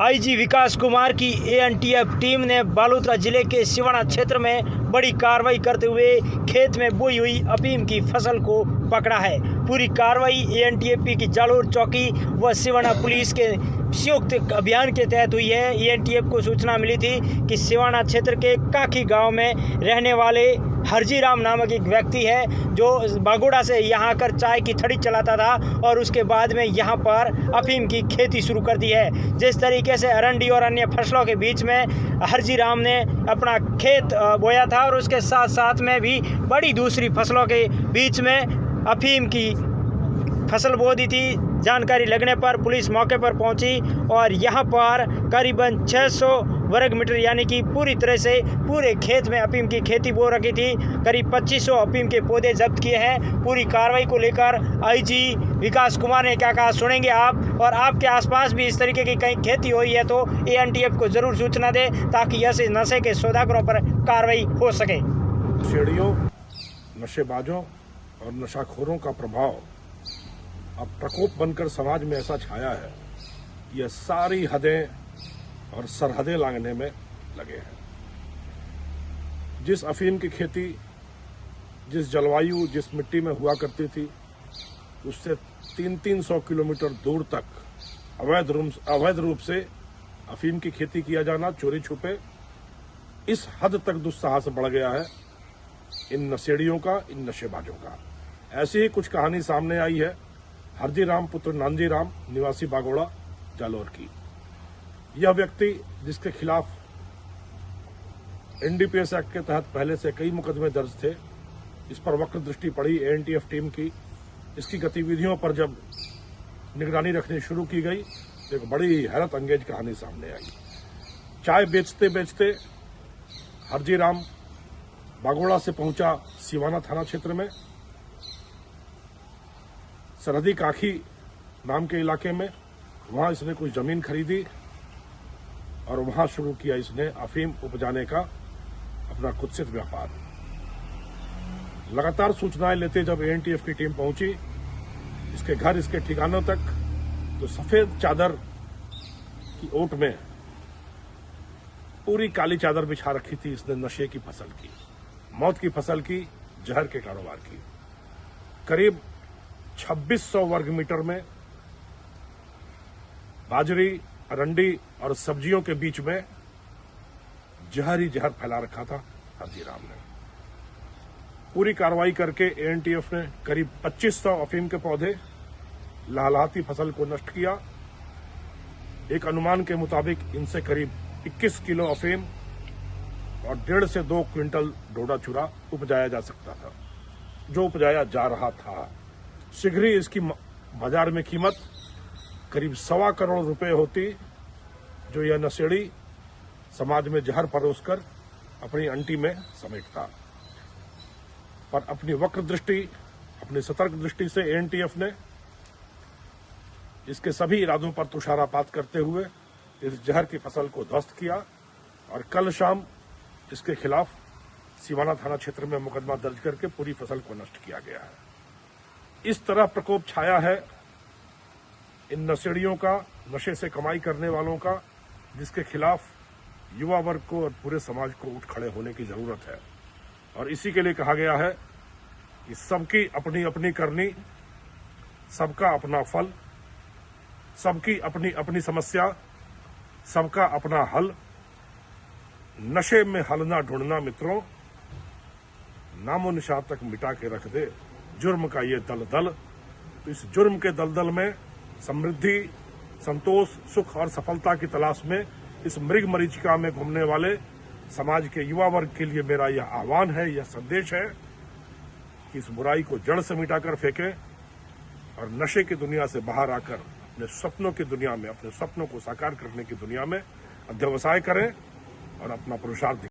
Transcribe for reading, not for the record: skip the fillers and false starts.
IG विकास कुमार की ANTF team ने बालोतरा जिले के सिवाना क्षेत्र में बड़ी कार्रवाई करते हुए खेत में बोई हुई अफीम की फसल को पकड़ा है। पूरी कार्रवाई एएनटीएफ की जालोर चौकी व सिवाना पुलिस के संयुक्त अभियान के तहत हुई है। एएनटीएफ को सूचना मिली थी कि सिवाना क्षेत्र के काखी गांव में रहने वाले हरजीराम नामक एक व्यक्ति है जो बागोड़ा से यहाँ आकर चाय की थड़ी चलाता था और उसके बाद में यहाँ पर अफीम की खेती शुरू कर दी है। जिस तरीके से अरंडी और अन्य फसलों के बीच में हरजीराम ने अपना खेत बोया था और उसके साथ साथ में भी बड़ी दूसरी फसलों के बीच में अफीम की फसल बो दी थी। जानकारी लगने पर पुलिस मौके पर पहुंची और यहां पर करीबन 600 वर्ग मीटर यानी कि पूरी तरह से पूरे खेत में अफीम की खेती बो रखी थी। करीब 2500 अफीम के पौधे जब्त किए हैं। पूरी कार्रवाई को लेकर आईजी विकास कुमार ने क्या कहा सुनेंगे आप। और आपके आसपास भी इस तरीके की कहीं खेती हुई है तो एएनटीएफ को जरूर सूचना दें ताकि ऐसे नशे के सौदागरों पर कार्रवाई हो सके। नशेड़ियों, नशेबाजों और नशाखोरों का प्रभाव अब प्रकोप बनकर समाज में ऐसा छाया है कि यह सारी हदें और सरहदें लांघने में लगे हैं। जिस अफीम की खेती जिस जलवायु जिस मिट्टी में हुआ करती थी उससे 300-300 किलोमीटर दूर तक अवैध रूप से अफीम की खेती किया जाना, चोरी छुपे, इस हद तक दुस्साहस बढ़ गया है इन नशेड़ियों का, इन नशेबाजों का। ऐसी ही कुछ कहानी सामने आई है हरजीराम पुत्र नानजीराम निवासी बागोड़ा जालोर की। यह व्यक्ति जिसके खिलाफ एनडीपीएस एक्ट के तहत पहले से कई मुकदमे दर्ज थे, इस पर वक्र दृष्टि पड़ी एएनटीएफ टीम की। इसकी गतिविधियों पर जब निगरानी रखनी शुरू की गई तो एक बड़ी हैरत अंगेज कहानी सामने आई। चाय बेचते बेचते हरजीराम बागोड़ा से पहुंचा सिवाना थाना क्षेत्र में, सरहदी काखी नाम के इलाके में। वहां इसने कुछ जमीन खरीदी और वहां शुरू किया इसने अफीम उपजाने का अपना कुत्सित व्यापार। लगातार सूचनाएं लेते जब एएनटीएफ की टीम पहुंची इसके घर, इसके ठिकानों तक, तो सफेद चादर की ओट में पूरी काली चादर बिछा रखी थी इसने नशे की फसल की, मौत की फसल की, जहर के कारोबार की। करीब 2600 वर्ग मीटर में बाजरी, अरंडी और सब्जियों के बीच में जहर ही जहर फैला रखा था हरजीराम ने। पूरी कार्रवाई करके एएनटीएफ ने करीब 2500 अफीम के पौधे, लहलहाती फसल को नष्ट किया। एक अनुमान के मुताबिक इनसे करीब 21 किलो अफीम और 1.5 से 2 क्विंटल डोडा चूरा उपजाया जा सकता था, जो उपजाया जा रहा था। शीघ्र ही इसकी बाजार में कीमत करीब 1.25 करोड़ रुपए होती, जो यह नशेड़ी समाज में जहर परोसकर अपनी अंटी में समेटता। पर अपनी वक्र दृष्टि, अपनी सतर्क दृष्टि से एएनटीएफ ने इसके सभी इरादों पर तुषारापात करते हुए इस जहर की फसल को ध्वस्त किया और कल शाम इसके खिलाफ सिवाना थाना क्षेत्र में मुकदमा दर्ज करके पूरी फसल को नष्ट किया गया है। इस तरह प्रकोप छाया है इन नशेड़ियों का, नशे से कमाई करने वालों का, जिसके खिलाफ युवा वर्ग को और पूरे समाज को उठ खड़े होने की जरूरत है। और इसी के लिए कहा गया है कि सबकी अपनी अपनी करनी, सबका अपना फल, सबकी अपनी अपनी समस्या, सबका अपना हल। नशे में हल ना ढूंढना मित्रों, नामो निशान तक मिटा के रख दे जुर्म का ये दलदल। तो इस जुर्म के दलदल में समृद्धि, संतोष, सुख और सफलता की तलाश में इस मृग मरीचिका में घूमने वाले समाज के युवा वर्ग के लिए मेरा यह आह्वान है, यह संदेश है कि इस बुराई को जड़ से मिटाकर फेंकें और नशे की दुनिया से बाहर आकर अपने सपनों की दुनिया में, अपने सपनों को साकार करने की दुनिया में अध्यवसाय करें और अपना पुरुषार्थ